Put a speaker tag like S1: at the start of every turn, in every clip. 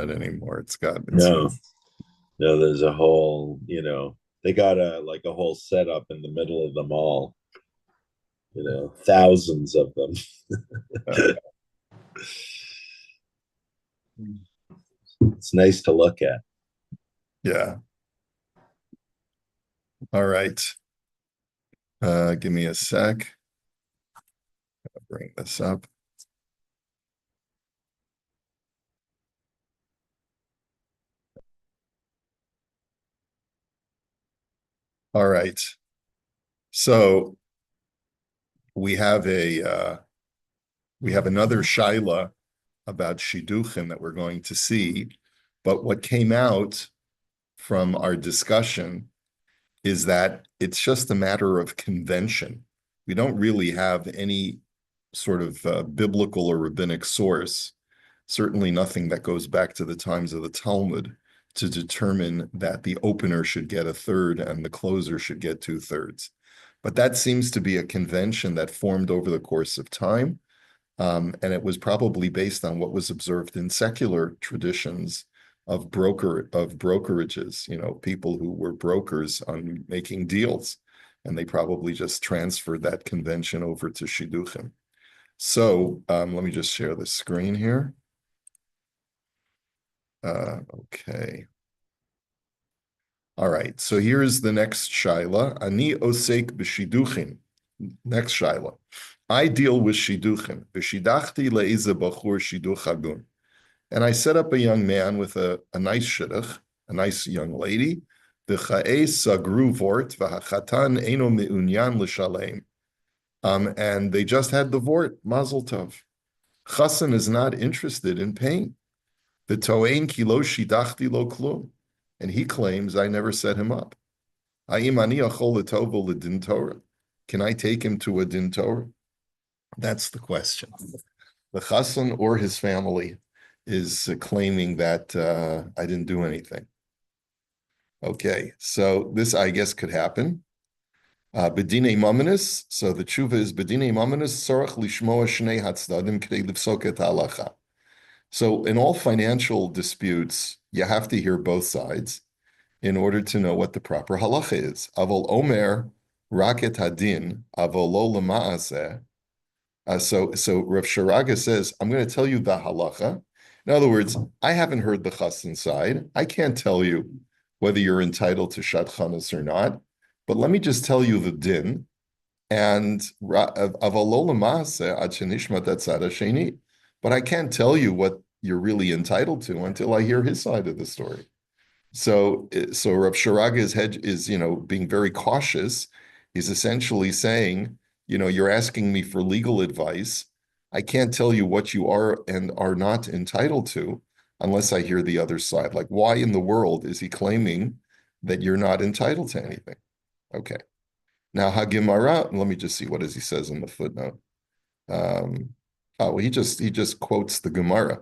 S1: it anymore. It's
S2: No, no, there's a whole, they got a whole setup in the middle of the mall, thousands of them.
S1: uh,
S2: It's nice to look at.
S1: yeah. All right. Give me a sec. I'll bring this up. All right. So we have another shaila about shidduchim that we're going to see, but what came out from our discussion is that it's just a matter of convention. We don't really have any sort of biblical or rabbinic source, certainly nothing that goes back to the times of the Talmud, to determine that the opener should get a third and the closer should get two-thirds. But that seems to be a convention that formed over the course of time. And it was probably based on what was observed in secular traditions of brokerages, people who were brokers on making deals, and they probably just transferred that convention over to shidduchim. So let me just share the screen here. Okay. All right. So here's the next shaila. Ani osek b'shiduchim. Next shaila. I deal with shidduchim. V'shidachti le'ize bachur shidduch hagun. And I set up a young man with a nice shidduch, a nice young lady. V'cha'e sagru vort v'hachatan eno me'unyan l'shalem. And they just had the vort, mazel tov. Chassan is not interested in paying. The toein kilo shidachti lo klum. And he claims I never set him up. Ha'im ani achol letovo l'din Torah. Can I take him to a din Torah? That's the question. The chassan or his family is claiming that I didn't do anything. Okay, so this, I guess, could happen. Bedine mamanis, so the tshuva is bedine mamanis sorach lishmoa shnei hatzdadim k'dei lifsok et halacha. So in all financial disputes, you have to hear both sides in order to know what the proper halacha is. Avol omer raket hadin avol lo lema'aseh. So Rav Sharaga says, I'm going to tell you the halacha. In other words, I haven't heard the chassan side. I can't tell you whether you're entitled to shadchanas or not, but let me just tell you the din. And but I can't tell you what you're really entitled to until I hear his side of the story. So Rav Sharaga is being very cautious. He's essentially saying, you're asking me for legal advice. I can't tell you what you are and are not entitled to unless I hear the other side. Like, why in the world is he claiming that you're not entitled to anything? Okay. Now, Hagimara, let me just see what does he says in the footnote. He just quotes the Gemara.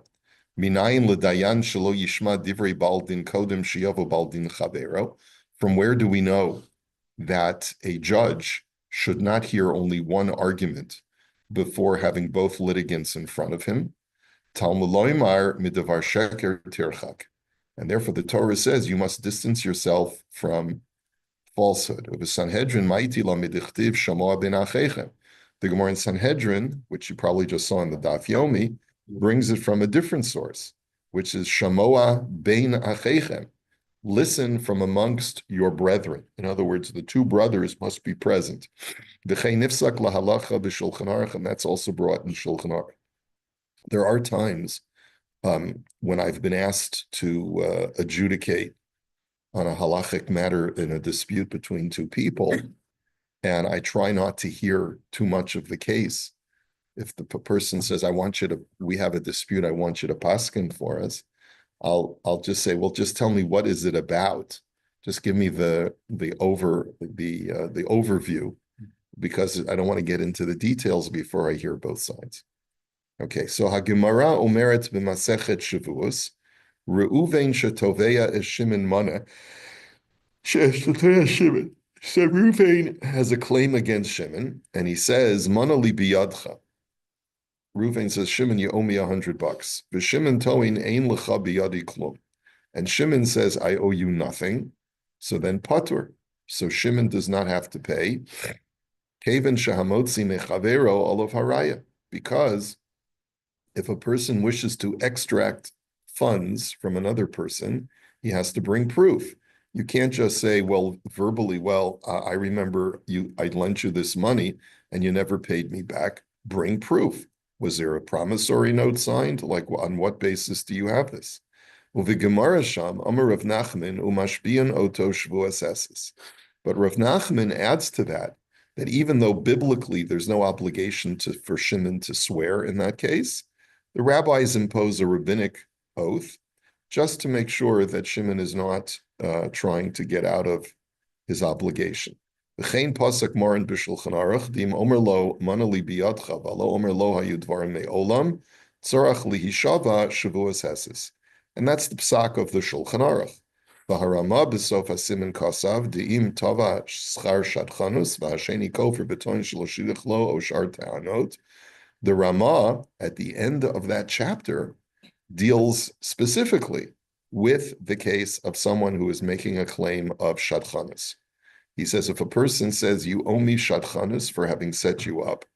S1: Minayin l'dayan shelo yishma divrei baldin kodem sheyavo baldin chavero. From where do we know that a judge should not hear only one argument before having both litigants in front of him? Talmud loymar midavar sheker tirchak. And therefore the Torah says you must distance yourself from falsehood. Of a Sanhedrin, ma'iti la midichtiv shamoa ben achechem. The Gemara in Sanhedrin, which you probably just saw in the Daf Yomi, brings it from a different source, which is shamoa ben achechem. Listen from amongst your brethren. In other words, the two brothers must be present. V'chei nifsak lahalacha b'shulchan aruch, and that's also brought in Shulchan Aruch. There are times when I've been asked to adjudicate on a halachic matter in a dispute between two people, and I try not to hear too much of the case. If the person says, we have a dispute, I want you to paskin for us, I'll just say, well, just tell me what is it about? Just give me the overview, because I don't want to get into the details before I hear both sides. Okay, so Hagimara omeret b'masechet Shavuos, Reuven shetoveya es Shimon mana. So Reuven has a claim against Shimon, and he says, Mana li biyadcha. Reuven says, Shimon, you owe me $100. V'Shimon toin ein lecha biyadi klum. And Shimon says, I owe you nothing. So then patur. So Shimon does not have to pay. Kaven shahamotzi mechavero olav haraya. Because if a person wishes to extract funds from another person, he has to bring proof. You can't just say, well, verbally, I remember I lent you this money and you never paid me back. Bring proof. Was there a promissory note signed? Like, on what basis do you have this? Uvigemara sham, Amar Rav Nachman, umashbian oto shvuas eses. But Rav Nachman adds to that even though biblically there's no obligation for Shimon to swear in that case, the rabbis impose a rabbinic oath just to make sure that Shimon is not trying to get out of his obligation. V'chein pasuk maran b'shulchan aruch dim omer lo manali biyadcha v'lo omer lo hayu dvarim me'olam tzarach lihishava shavuos heses. And that's the psak of the Shulchan Aruch. V'harama b'sof hasimin kasav di'im tava schar shadchanus v'hasheni kofer b'toin shloshidich lo o shar ta'anot. The Rama, at the end of that chapter, deals specifically with the case of someone who is making a claim of shadchanus. He says, if a person says, you owe me shadchanus for having set you up,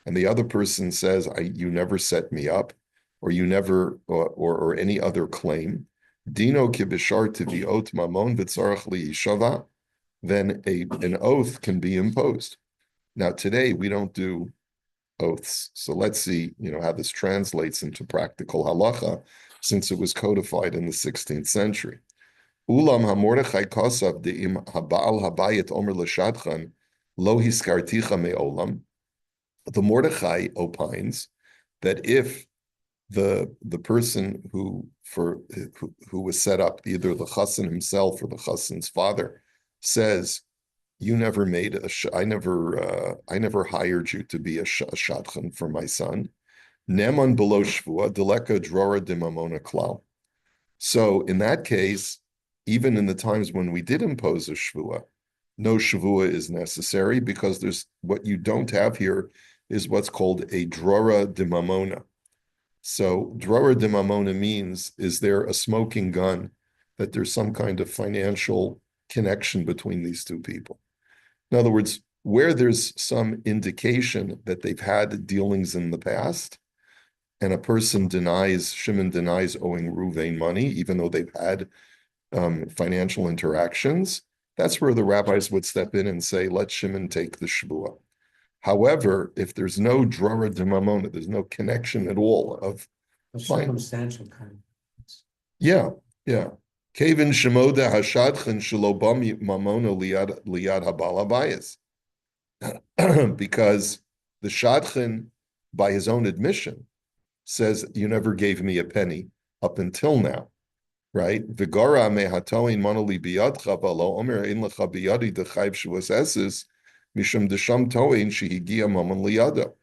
S1: and the other person says, you never set me up, or you never, or any other claim, dino kibishar tiviot mamon v'tzarach liyishava, then an oath can be imposed. Now, today, we don't do oaths. So let's see, how this translates into practical halacha, since it was codified in the 16th century. Ulam ha-Mordechai kosav de'im ha-Baal habayit omer l'shadchan lo hiskarticha me'olam. The Mordechai opines that if the person who was set up, either the chassan himself or the chassan's father, says, you never I never hired you to be a shadchan for my son. Neman below shvua, deleka drora dimamona klal. So in that case, even in the times when we did impose a shvua, no shvua is necessary, because what you don't have here is what's called a drora dimamona. So drora dimamona means, is there a smoking gun that there's some kind of financial connection between these two people? In other words, where there's some indication that they've had dealings in the past, and a person Shimon denies owing Reuven money, even though they've had financial interactions, that's where the rabbis would step in and say, let Shimon take the shvua. However, if there's no drora de mamona, there's no connection at all of
S3: circumstantial kind of.
S1: Yeah. Kevin shemoda hashadchan shalobami mamona liyad habalabayas. Because the shadchan, by his own admission, says, you never gave me a penny up until now, right? Vigara mehatoin manoli biyadcha v'lo omer ein lecha biyadi dechayv shuas eses mishum desham toin shehigia mamon liyada.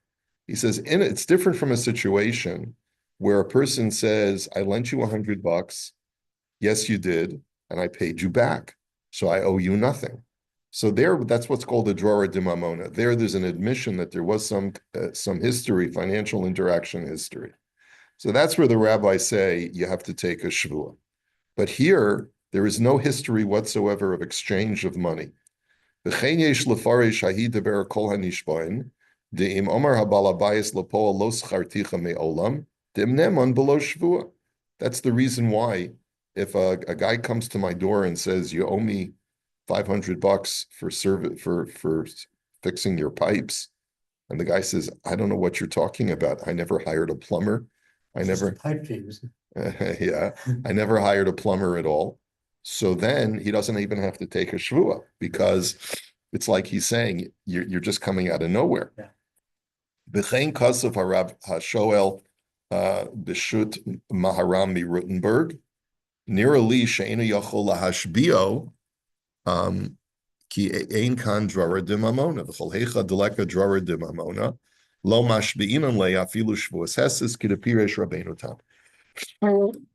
S1: He says, it's different from a situation where a person says, I lent you $100. Yes, you did, and I paid you back, so I owe you nothing. So that's what's called a drora de mamona. There's an admission that there was some history, financial interaction history. So that's where the rabbis say you have to take a shvua. But here, there is no history whatsoever of exchange of money. V'chein yesh lefarish hahidaber kol hanishbain de'im omar habalabayis lepoa lo scharticha me'olam de'im neman below shvua. That's the reason why, if a guy comes to my door and says, you owe me $500 for fixing your pipes, and the guy says, I don't know what you're talking about. I never hired a plumber. I never hired a plumber at all. So then he doesn't even have to take a shvua, because it's like he's saying, you're just coming out of nowhere. B'chein kasav harav hashoel b'shut maharam mi Rutenberg. Nira li she'ena yachol lahashbio ki ein kan drara de mamona. V'chol heicha deleka drara de mamona lo mashbi'inan le afilu shvuas heses kidapiresh rabbeinu tam.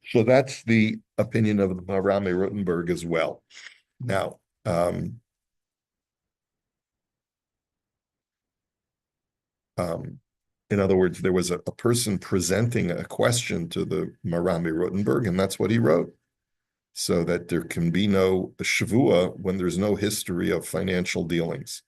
S1: So that's the opinion of the Maharami Rutenberg as well. Now, In other words, there was a person presenting a question to the Marami Rotenberg, and that's what he wrote. So that there can be no shavua when there's no history of financial dealings.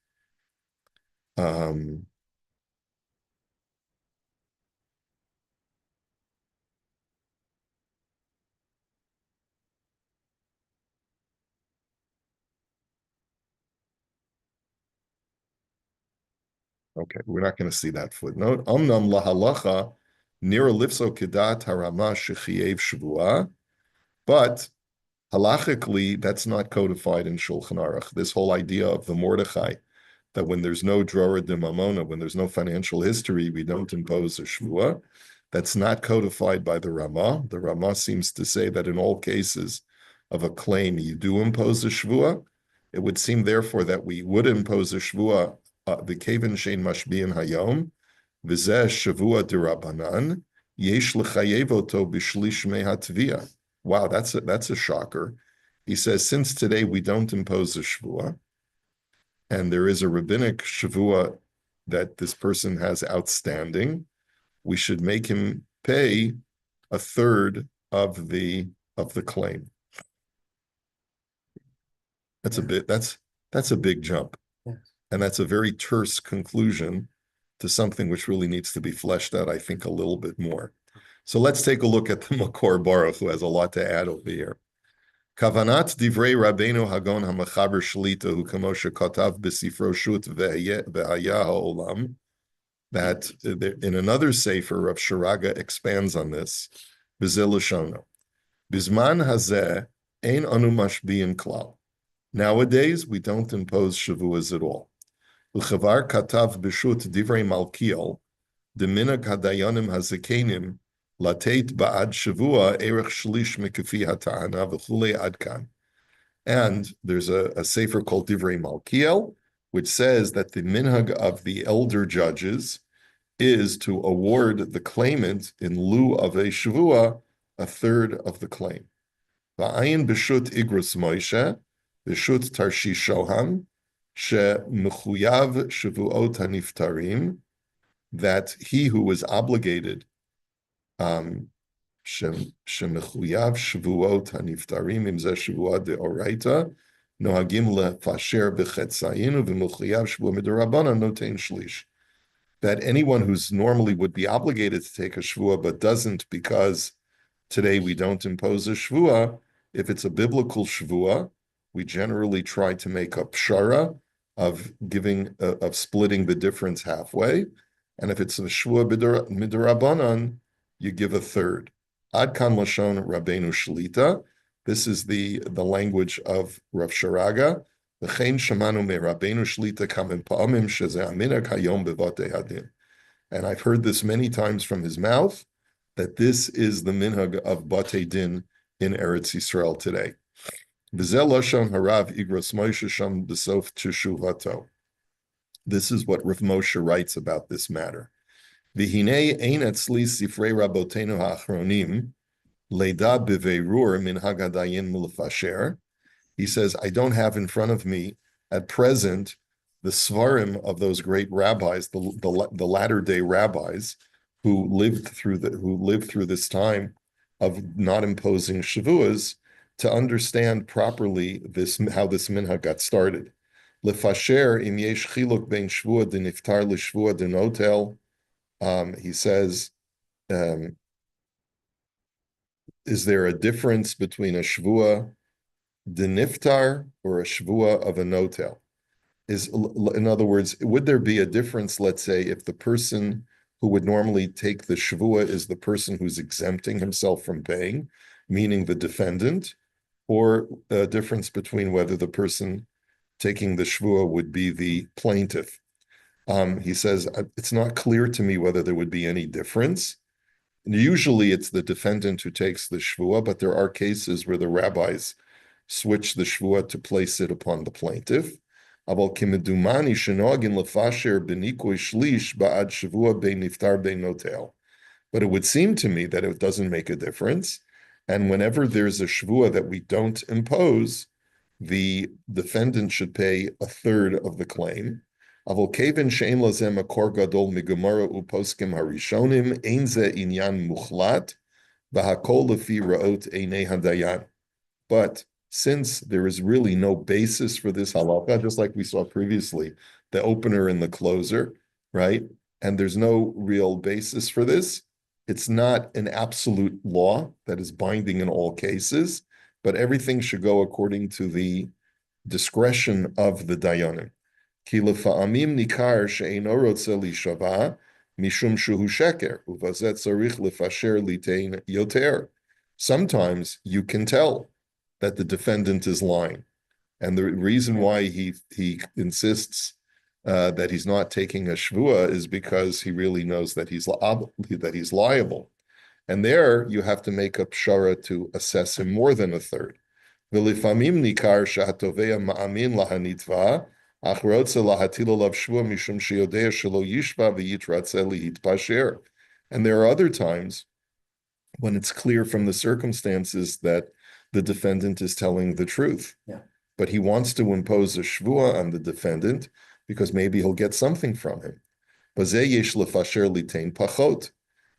S1: Okay, we're not going to see that footnote. Omnam lahalacha nira lifso kedat harama shechiev shavua, but halachically, that's not codified in Shulchan Aruch. This whole idea of the Mordechai, that when there's no drora de mamona, when there's no financial history, we don't impose a shvua. That's not codified by the Ramah. The Ramah seems to say that in all cases of a claim, you do impose a shvua. It would seem, therefore, that we would impose a shvua, the kevin shein mashbiin hayom, v'zeh shavua de Rabbanan, yesh l'chayev oto b'shlish mehatvia. Wow, that's a shocker. He says, since today we don't impose a shvua, and there is a rabbinic shavua that this person has outstanding, we should make him pay a third of the claim. That's a big jump.
S3: Yes.
S1: And that's a very terse conclusion to something which really needs to be fleshed out, I think, a little bit more. So let's take a look at the Makor Baruch, who has a lot to add over here. Kavanat divrei Rabbeinu Hagon HaMachaber Shlita, who Kamosha Kotav B'Sifro Shut V'Haya HaOlam, that in another sefer, Rav Sharaga expands on this. B'Zeh Lashono. Bizman Hazeh Ein Anu Mashbiyin Klal. Nowadays, we don't impose shavuas at all. Uchavar Katav B'Shut Divrei Malkiel, Deminag Hadayanim Hazakenim, Lateit Ba'ad Shavua Erech Shlish Mekafi HaTa'ana V'chulei Adkan. And there's a sefer called Divrei Malkiel, which says that the minhag of the elder judges is to award the claimant in lieu of a shavua a third of the claim. Va'ayin b'shut igrus Moshe, b'shut tarshi shoham, she mechuyav shavuot haniftarim, that he who was obligated shemechuyav shavuot haniftarim im zeh shavua deoraita nohagim lefasher b'chetzayinu v'mechuyav shavua mid'Rabbanan notein shlish. That anyone who's normally would be obligated to take a shvua but doesn't because today we don't impose a shvua, if it's a biblical shvua, we generally try to make a pshara of splitting the difference halfway. And if it's a shvua midrabanan, you give a third. Ad kan lashon Rabbeinu Shlita. This is the language of Rav Sharaga. V'chein shamanu me Rabbeinu Shlita kamen pa'amim shezeh aminag hayom bevotei hadin. And I've heard this many times from his mouth, that this is the minhag of Batei Din in Eretz Yisrael today. V'zeh lashon harav igros Moshe sham b'sof teshuvato. This is what Rav Moshe writes about this matter. V'hinei ein etzli sifrei rabotenu ha'achronim leida b'veirur min hagadayin milfasher. He says, I don't have in front of me at present the svarim of those great rabbis, the latter-day rabbis who lived through this time of not imposing shavuas, to understand properly how this minhag got started. Lefasher im yesh chiluk bein shvua de niftar l'shvua de notel. He says, is there a difference between a shvua de niftar or a shvua of a notel? In other words, would there be a difference, let's say, if the person who would normally take the shvua is the person who's exempting himself from paying, meaning the defendant, or a difference between whether the person taking the shvua would be the plaintiff? He says, it's not clear to me whether there would be any difference. And usually it's the defendant who takes the shvua, but there are cases where the rabbis switch the shvua to place it upon the plaintiff. But it would seem to me that it doesn't make a difference. And whenever there's a shvua that we don't impose, the defendant should pay a third of the claim. Avol kevin she'en lazeh makor gadol migemara uposkim harishonim, ein ze inyan muchlat, v'hakol lefi ra'ot einei hadayan. But since there is really no basis for this halacha, just like we saw previously, the opener and the closer, right? And there's no real basis for this. It's not an absolute law that is binding in all cases, but everything should go according to the discretion of the dayanim. Ki lefa'amim nikar she'eino rotze lishava mishum shehu sheker uvazet tzarich lefasher litein yoter. Sometimes you can tell that the defendant is lying, and the reason why he insists that he's not taking a shvua is because he really knows that he's liable, and there you have to make a pshara to assess him more than a third. V'lifamim nikar shehatovea ma'amin lahanitva ach rotze lahatil alav shvua mishum sheyodea shelo yishva v'yitratze lihitpasher. And there are other times when it's clear from the circumstances that the defendant is telling the truth.
S3: Yeah.
S1: But he wants to impose a shvua on the defendant because maybe he'll get something from him. Bazeh yesh lefasher litein pachot.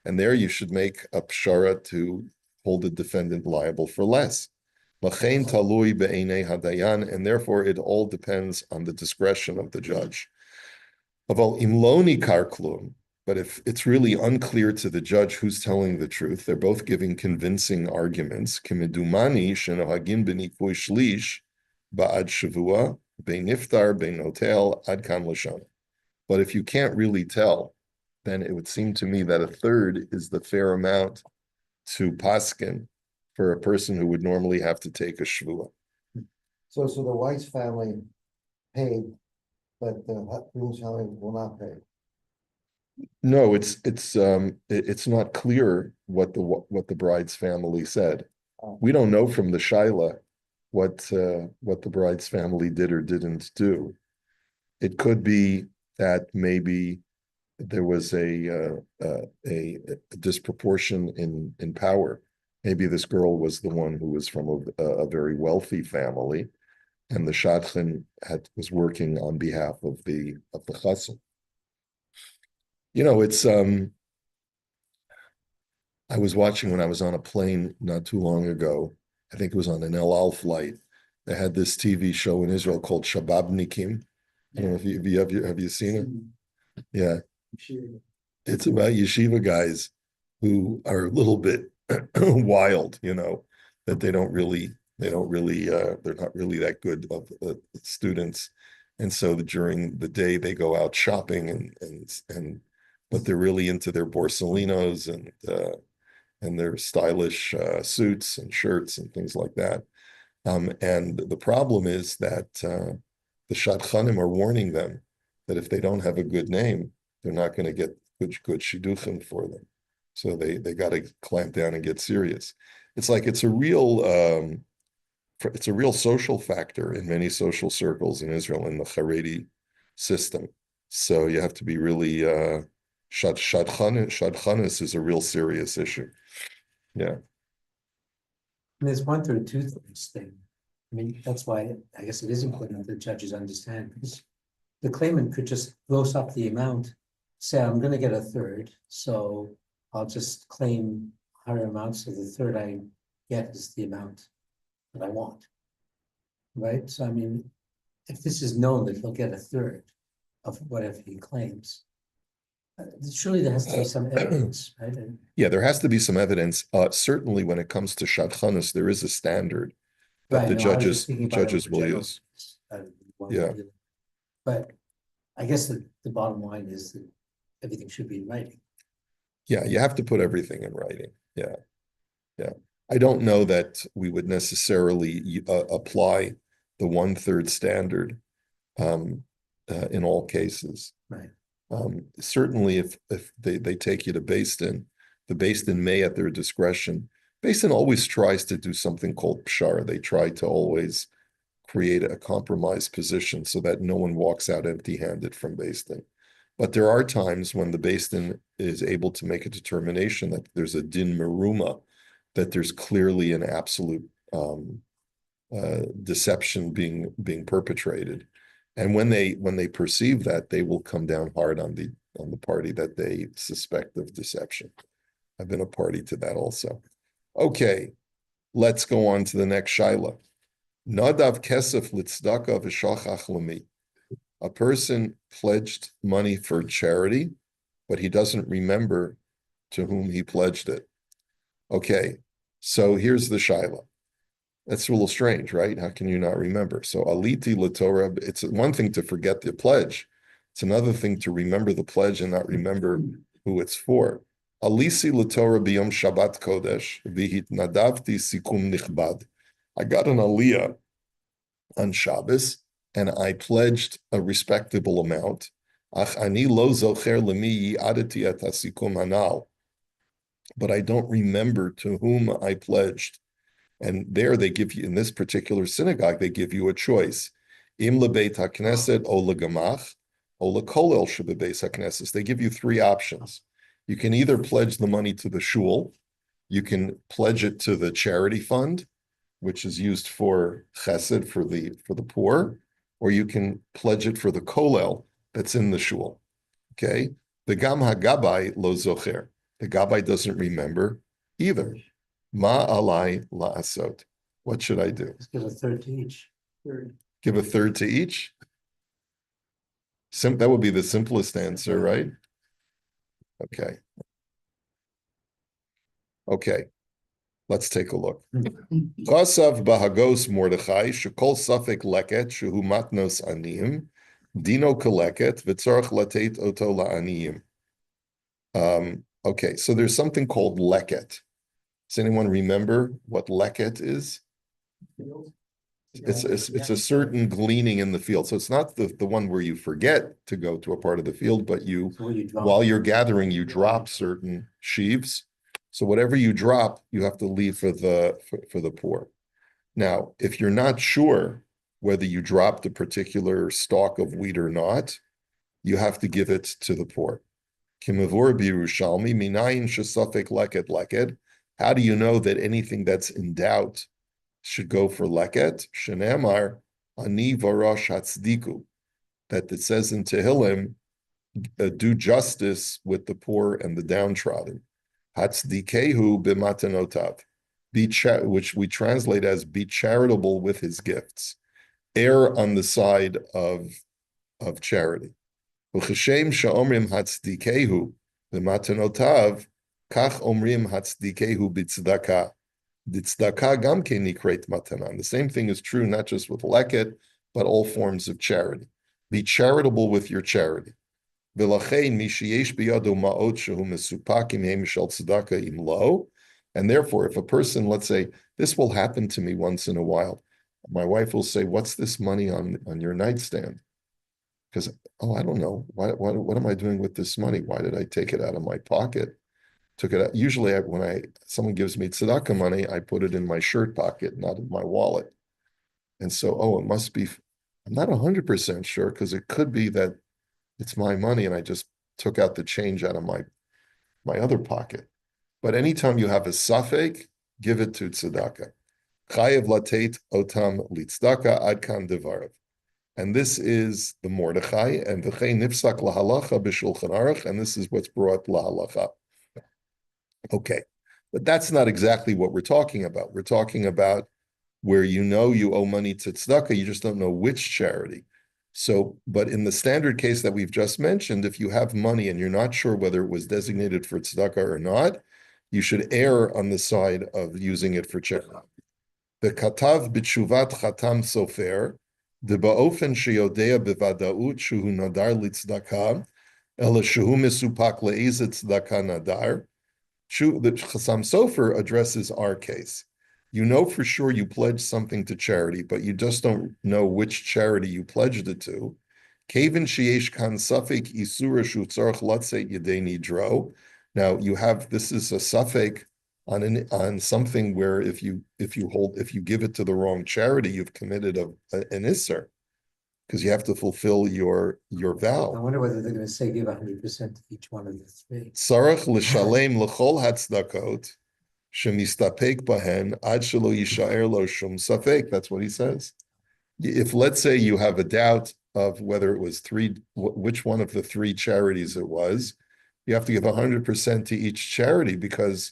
S1: And there you should make a pshara to hold the defendant liable for less. Lachein talui be'einei hadayan, and therefore it all depends on the discretion of the judge. Aval imloni karklum. But if it's really unclear to the judge who's telling the truth, they're both giving convincing arguments. Kimedumani shenohagin b'nikvui shlish ba'ad shavua be'niftar be'notel ad kan lashon. But if you can't really tell, then it would seem to me that a third is the fair amount to paskin for a person who would normally have to take a shvua.
S4: So the Weiss family paid, but the Green's family will not pay.
S1: No, it's not clear what the bride's family said. We don't know from the shaila what the bride's family did or didn't do. It could be that maybe there was a disproportion in power. Maybe this girl was the one who was from a very wealthy family, and the shadchan was working on behalf of the chassan. You know, it's I was watching when I was on a plane not too long ago. I think it was on an El Al flight. They had this TV show in Israel called Shababnikim. I don't know if have you seen it? Yeah. It's about yeshiva guys who are a little bit wild, you know, that they're not really that good of students. And so during the day they go out shopping but they're really into their borsalinos and their stylish suits and shirts and things like that. And the problem is that the shadchanim are warning them that if they don't have a good name, they're not going to get good shidduchim for them. So they got to clamp down and get serious. It's like it's a real social factor in many social circles in Israel in the Haredi system. So you have to be really shadchanis is a real serious issue. Yeah.
S3: And there's 1/3, 2/3 thing. I mean, that's why I guess it is important that the judges understand, because the claimant could just gross up the amount, say, I'm going to get a third, so I'll just claim higher amounts, so the third I get is the amount that I want. Right? So, I mean, if this is known that he'll get a third of whatever he claims, surely there has to be some evidence, right?
S1: Yeah, there has to be some evidence. Certainly, when it comes to shadchanis, there is a standard that
S3: Right,
S1: the
S3: no, I was just thinking about
S1: judges
S3: it
S1: will
S3: general,
S1: use.
S3: Yeah. But I guess the bottom line is that everything should be in writing.
S1: Yeah, you have to put everything in writing. Yeah. I don't know that we would necessarily apply the 1/3 standard in all cases.
S3: Right.
S1: Certainly, if they take you to Beis Din, the Beis Din may, at their discretion, Beis Din always tries to do something called pshar. They try to always create a compromise position so that no one walks out empty-handed from Beis Din. But there are times when the Beis Din is able to make a determination that there's a din meruma, that there's clearly an absolute deception being perpetrated. And when they perceive that, they will come down hard on the party that they suspect of deception. I've been a party to that also. Okay, let's go on to the next shaila. Nadav kesef litzdaka v'shachach lami. A person pledged money for charity, but he doesn't remember to whom he pledged it. Okay, so here's the shaila. That's a little strange, right? How can you not remember? So aliti laTorah, it's one thing to forget the pledge. It's another thing to remember the pledge and not remember who it's for. Alisi laTorah biyom Shabbat Kodesh v'hit nadavti sikum nichbad. I got an aliyah on Shabbos and I pledged a respectable amount. Ach ani lo zocher lemi yi'adati et hasikum hanal. But I don't remember to whom I pledged. And there they give you, in this particular synagogue, they give you a choice. Im lebeit hakneset o legamach o lekolel shebebeis hakneses. They give you three options. You can either pledge the money to the shul, you can pledge it to the charity fund, which is used for chesed, for the poor, or you can pledge it for the kolel that's in the shul. Okay? The gam hagabai lo zocher. The gabai doesn't remember either. Ma alai la'asot. What should I do?
S3: Let's give a third to each. Third.
S1: Give a third to each? That would be the simplest answer, right? Okay. Okay. Let's take a look. Chasav bahagos Mordechai shekol safek leket shehu matnos aniyim dino koleket v'tzarach latet oto la'aniyim. Okay, so there's something called leket. Does anyone remember what leket is? It's a certain gleaning in the field. So it's not the one where you forget to go to a part of the field, but while you're gathering, you drop certain sheaves. So whatever you drop, you have to leave for the poor. Now, if you're not sure whether you dropped a particular stalk of wheat or not, you have to give it to the poor. Kimavur b'Yerushalmi minayin shesafek leket leket. How do you know that anything that's in doubt should go for leket? Shenamar ani varash hatzdiku. That it says in Tehillim, do justice with the poor and the downtrodden. Hatzdikehu b'matanotav, which we translate as be charitable with his gifts. Err on the side of charity. V'cheshem she'omrim hatzdikehu b'matanotav, kach omrim hatzdikehu b'tzedakah. B'tzedakah gam ke nikret matanan. The same thing is true not just with leket, but all forms of charity. Be charitable with your charity. And therefore, if a person, let's say, this will happen to me once in a while, my wife will say, "What's this money on your nightstand?" Because, I don't know. What am I doing with this money? Why did I take it out of my pocket? Took it out. Usually, when someone gives me tzedakah money, I put it in my shirt pocket, not in my wallet. And so, it must be. I'm not 100% sure because it could be that it's my money and I just took out the change out of my other pocket. But anytime you have a safek, give it to tzedakah. Chayev latet otam litzdaka adkan devarav. And this is the Mordechai, and v'chei nifsak lahalacha b'shulchan aruch, and this is what's brought lahalacha. Okay, but that's not exactly what we're talking about. We're talking about where you owe money to tzedakah, you just don't know which charity. So, but in the standard case that we've just mentioned, if you have money and you're not sure whether it was designated for tzedakah or not, you should err on the side of using it for charity. The katav b'tshuvat chatam sofer, the ba'ofen sheyodea b'vadaut shuhu nadar litzedakah, ela shuhu misupak le'ezet tzedakah nadar. The Chassam Sofer addresses our case. You know for sure you pledged something to charity, but you just don't know which charity you pledged it to. Kevin sheyesh kan safek isura shu tzarach latzeit yedei nidro. Now you have, this is a safek on something where if you give it to the wrong charity, you've committed an isser because you have to fulfill your vow.
S3: I wonder whether they're going to say give 100% to each one of the three.
S1: Tzarach l'shalem l'chol hatzdakot. Shemistapek bahen ad shelo yishaer lo shum safek. That's what he says. If let's say you have a doubt of whether it was which one of the three charities it was. You have to give 100% to each charity, because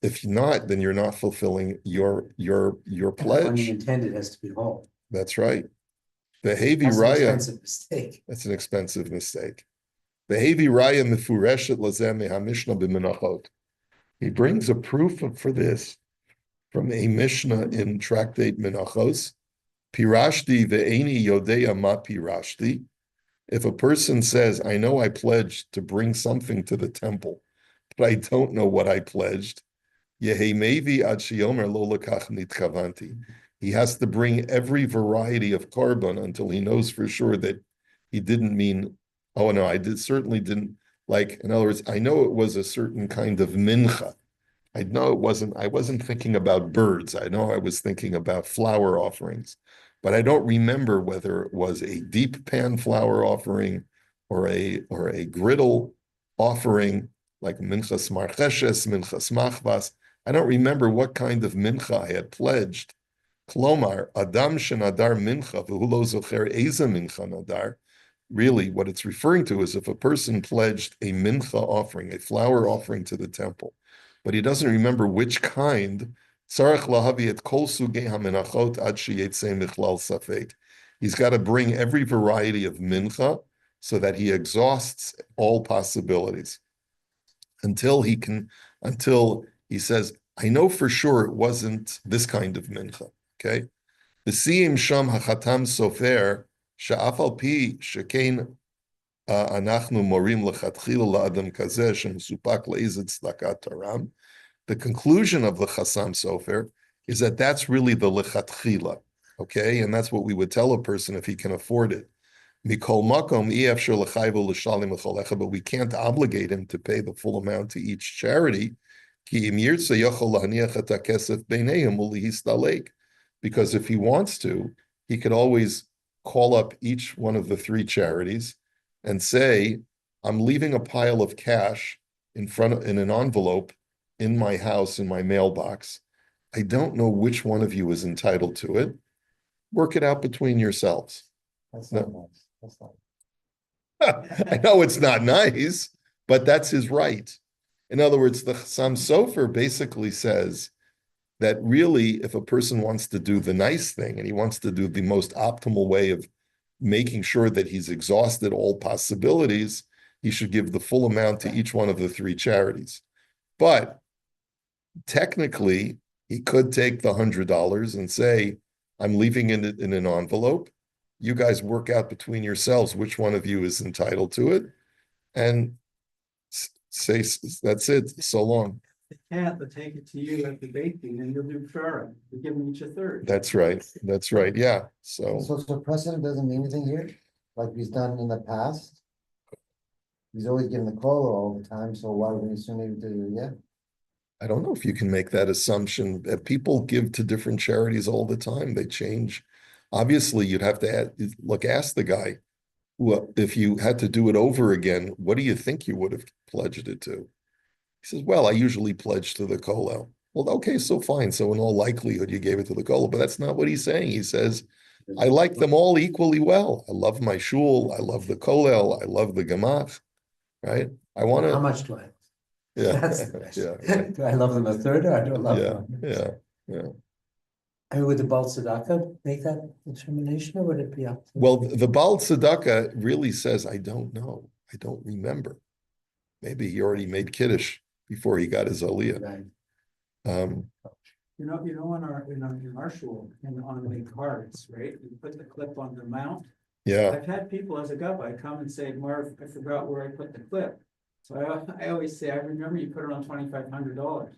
S1: if not, then you're not fulfilling your
S3: And the money
S1: pledge.
S3: intended has to be whole.
S1: That's right. The Hevi
S3: That's an
S1: Raya,
S3: expensive mistake.
S1: that's an expensive mistake. The Hevi Raya Mefureshet Lazem HaMishnah b'Menachot. He brings a proof for this from a Mishnah in Tractate Menachos. Pirashti ve'eni yodeya ma pirashti. If a person says, I know I pledged to bring something to the temple, but I don't know what I pledged, Yehemevi ad sheyomer lo lekach nitkavanti. He has to bring every variety of korban until he knows for sure that he didn't mean, oh no, certainly didn't, like, in other words, I know it was a certain kind of mincha. I know I wasn't thinking about birds. I know I was thinking about flower offerings, but I don't remember whether it was a deep pan flower offering or a griddle offering, like minchas marcheshes, minchas machvas. I don't remember what kind of mincha I had pledged. Klomar, Adam shenadar mincha v'hu lo zocher eza mincha nadar. Really, what it's referring to is if a person pledged a mincha offering, a flower offering to the temple, but he doesn't remember which kind, tzarech lahavi et kol sugei hamenachot ad sheyetzei michlal safek. He's got to bring every variety of mincha so that he exhausts all possibilities until he says, I know for sure it wasn't this kind of mincha. Okay, the siyim sham hachatam sofer she'af al pi shekein anachnu morim lechatchila la'adam kazeh shemusupak le'izet tzedakah taram. The conclusion of the chasam sofer is that that's really the lechatchila, okay, and that's what we would tell a person if he can afford it. Mikol makom efshar l'chayvu l'shalim l'cholecha, but we can't obligate him to pay the full amount to each charity. Ki im yirtze yochol lahaniach et hakesef beineim u'lihistalek. Because if he wants to, he could always call up each one of the three charities and say, I'm leaving a pile of cash in an envelope in my house, in my mailbox. I don't know which one of you is entitled to it. Work it out between yourselves.
S4: That's not
S1: No.
S4: nice. That's not.
S1: I know it's not nice, but that's his right. In other words, the Chassam Sofer basically says that really, if a person wants to do the nice thing and he wants to do the most optimal way of making sure that he's exhausted all possibilities, he should give the full amount to each one of the three charities. But technically, he could take the $100 and say, I'm leaving it in an envelope. You guys work out between yourselves which one of you is entitled to it, and say, that's it, so long.
S5: They can't, they'll take it to you at the baking and you'll do pshara. You give them each a third.
S1: That's right, yeah, so.
S4: So precedent doesn't mean anything here, like he's done in the past? He's always given the cola all the time, so why would we assume he would do it again?
S1: I don't know if you can make that assumption. People give to different charities all the time. They change. Obviously, you'd have to ask the guy, well, if you had to do it over again, what do you think you would have pledged it to? He says, well, I usually pledge to the kollel. Well, okay, so fine. So in all likelihood, you gave it to the kollel, but that's not what he's saying. He says, I like them all equally well. I love my shul. I love the kollel. I love the gemach, right? I want to.
S3: How much do I?
S1: Yeah,
S3: That's the question.
S1: yeah,
S3: Do I love them a third or I don't love them?
S1: yeah.
S3: I mean, would the Baal Tzedakah make that determination or would it be up to?
S1: Well, the Baal Tzedakah really says, I don't know. I don't remember. Maybe he already made Kiddush before he got his Aliyah.
S3: Right.
S5: You know, in our shul, on the cards, right? You put the clip on the mount.
S1: Yeah.
S5: I've had people as a gabbai come and say, Marv, I forgot where I put the clip. So I always say, I remember you put it on $2,500,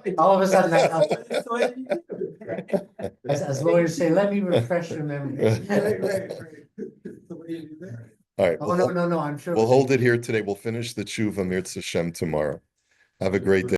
S5: right?
S3: All of a sudden, that helps.
S5: That's the way you do it.
S3: As lawyers say, let me refresh your memory.
S5: Right. That's the way you do that.
S1: All right.
S3: Oh, no, I'm sure.
S1: We'll hold it here today. We'll finish the tshuva Mirz Hashem tomorrow. Have a great day.